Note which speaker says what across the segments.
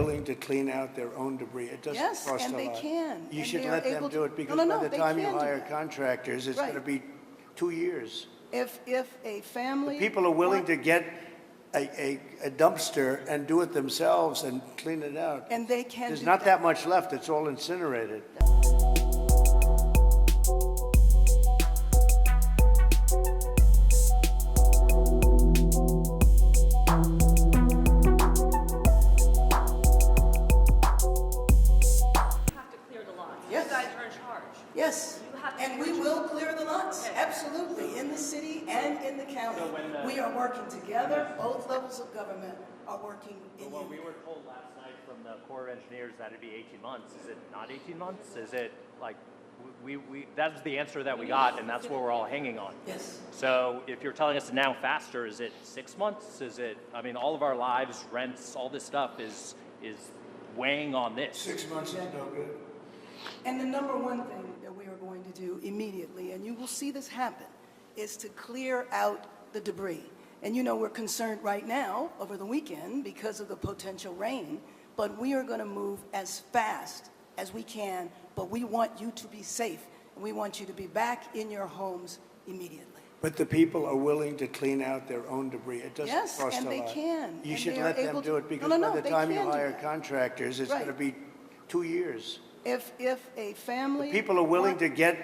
Speaker 1: willing to clean out their own debris. It doesn't
Speaker 2: Yes,
Speaker 1: cost a
Speaker 2: and
Speaker 1: lot.
Speaker 2: they can.
Speaker 1: You
Speaker 2: and
Speaker 1: should
Speaker 2: they are
Speaker 1: let them
Speaker 2: able
Speaker 1: do it
Speaker 2: to-
Speaker 1: because
Speaker 2: No, no,
Speaker 1: by
Speaker 2: no,
Speaker 1: the
Speaker 2: they
Speaker 1: time you
Speaker 2: can do
Speaker 1: hire
Speaker 2: that.
Speaker 1: contractors, it's
Speaker 2: Right.
Speaker 1: going to be 2 years.
Speaker 2: If a family.
Speaker 1: People are willing to get a dumpster and do it themselves and clean it out.
Speaker 2: And they can
Speaker 1: There's
Speaker 2: do
Speaker 1: not that much left. It's all incinerated.
Speaker 2: Yes, and we will clear the lots, absolutely, in the city and in the county. We are working together, both levels of government are working in
Speaker 3: Well,
Speaker 2: unity.
Speaker 3: we were told last night from the Corps of Engineers that it'd be 18 months. Is it not 18 months? Is it like, that's the answer that we got, and that's what we're all hanging on.
Speaker 2: Yes.
Speaker 3: So if you're telling us now faster, is it 6 months? Is it, I mean, all of our lives, rents, all this stuff is weighing on this.
Speaker 1: 6 months is no good.
Speaker 2: And the number one thing that we are going to do immediately, and you will see this happen, is to clear out the debris. And you know we're concerned right now over the weekend because of the potential rain, but we are going to move as fast as we can, but we want you to be safe, and we want you to be back in your homes immediately.
Speaker 1: But the people are willing to clean out their own debris. It doesn't
Speaker 2: Yes,
Speaker 1: cost a
Speaker 2: and
Speaker 1: lot.
Speaker 2: they can.
Speaker 1: You
Speaker 2: and
Speaker 1: should
Speaker 2: they are
Speaker 1: let them
Speaker 2: able
Speaker 1: do
Speaker 2: to-
Speaker 1: it because
Speaker 2: No, no,
Speaker 1: by
Speaker 2: no,
Speaker 1: the
Speaker 2: they
Speaker 1: time you
Speaker 2: can do
Speaker 1: hire
Speaker 2: that.
Speaker 1: contractors, it's
Speaker 2: Right.
Speaker 1: going to be 2 years.
Speaker 2: If a family.
Speaker 1: People are willing to get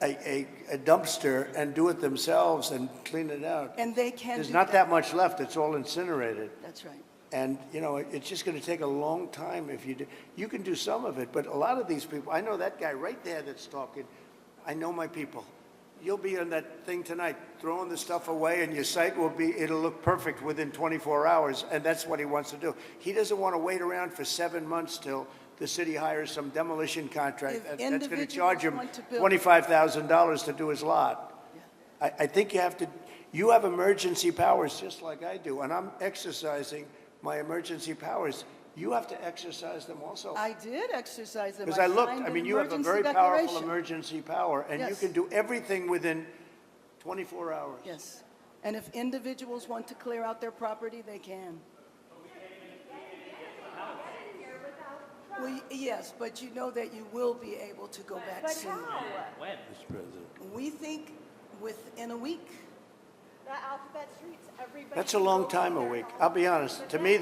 Speaker 1: a dumpster and do it themselves and clean it out.
Speaker 2: And they can
Speaker 1: There's
Speaker 2: do
Speaker 1: not that much left. It's all incinerated.
Speaker 2: That's right.
Speaker 1: And, you know, it's just going to take a long time if you do. You can do some of it, but a lot of these people, I know that guy right there that's talking. I know my people. You'll be on that thing tonight, throwing the stuff away, and your site it'll look perfect within 24 hours, and that's what he wants to do. He doesn't want to wait around for 7 months till the city hires some demolition contract
Speaker 2: If
Speaker 1: that's going to
Speaker 2: individuals
Speaker 1: charge him
Speaker 2: want to build-
Speaker 1: $25,000 to do his lot. I think you have emergency powers just like I do, and I'm exercising my emergency powers. You have to exercise them also.
Speaker 2: I did exercise them.
Speaker 1: Because I looked,
Speaker 2: signed
Speaker 1: I
Speaker 2: an
Speaker 1: mean, you have a
Speaker 2: emergency
Speaker 1: very powerful
Speaker 2: declaration.
Speaker 1: emergency power, and you
Speaker 2: Yes.
Speaker 1: can do everything within 24 hours.
Speaker 2: Yes. And if individuals want to clear out their property, they can. Well, yes, but you know that you will be able to go back soon.
Speaker 3: When?
Speaker 1: Mr. President.
Speaker 2: We think within a week.
Speaker 4: The alphabet streets, everybody.
Speaker 1: That's a long time, a week. I'll be honest. To me,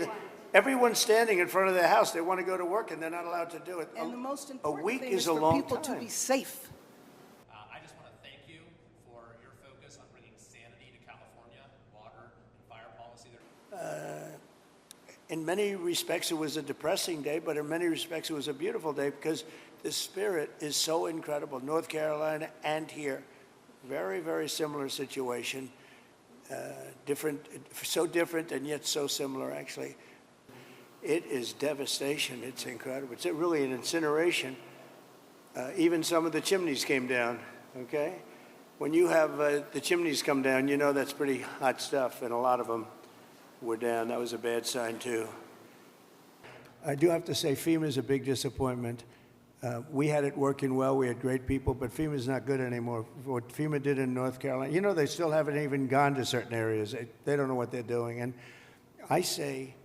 Speaker 1: everyone's standing in front of their house. They want to go to work, and they're not allowed to do it.
Speaker 2: And the most
Speaker 1: A
Speaker 2: important
Speaker 1: week
Speaker 2: thing
Speaker 1: is
Speaker 2: is
Speaker 1: a
Speaker 2: for
Speaker 1: long
Speaker 2: people to
Speaker 1: time.
Speaker 2: be safe.
Speaker 5: I just want to thank you for your focus on bringing sanity to California, water and fire policy.
Speaker 1: In many respects, it was a depressing day, but in many respects, it was a beautiful day because the spirit is so incredible. North Carolina and here, very, very similar situation. Different, so different and yet so similar, actually. It is devastation. It's incredible. It's really an incineration. Even some of the chimneys came down, okay? When you have the chimneys come down, you know that's pretty hot stuff, and a lot of them were down. That was a bad sign, too. I do have to say FEMA is a big disappointment. We had it working well. We had great people, but FEMA's not good anymore. What FEMA did in North Carolina, you know, they still haven't even gone to certain areas. They don't know what they're doing. And I say,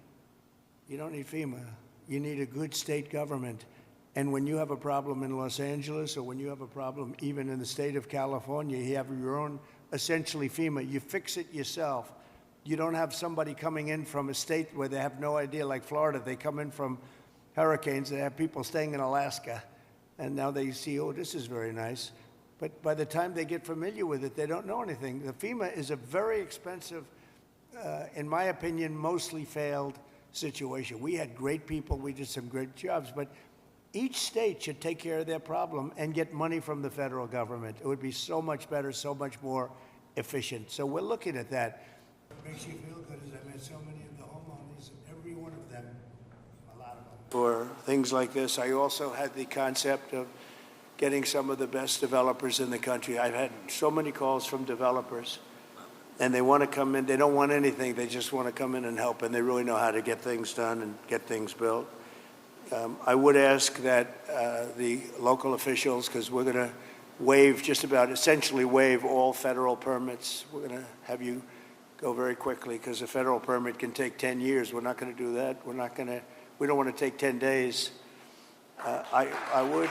Speaker 1: you don't need FEMA. You need a good state government. And when you have a problem in Los Angeles or when you have a problem even in the state of California, you have your own, essentially FEMA. You fix it yourself. You don't have somebody coming in from a state where they have no idea, like Florida. They come in from hurricanes. They have people staying in Alaska. And now they see, oh, this is very nice. But by the time they get familiar with it, they don't know anything. The FEMA is a very expensive, in my opinion, mostly failed situation. We had great people. We did some great jobs. But each state should take care of their problem and get money from the federal government. It would be so much better, so much more efficient. So we're looking at that. What makes you feel good is I met so many of the homeowners, every one of them, a lot of them. For things like this, I also had the concept of getting some of the best developers in the country. I've had so many calls from developers, and they want to come in. They don't want anything. They just want to come in and help, and they really know how to get things done and get things built. I would ask that the local officials, because we're going to waive, just about essentially waive all federal permits. We're going to have you go very quickly because a federal permit can take 10 years. We're not going to do that. We're not going to we don't want to take 10 days. I would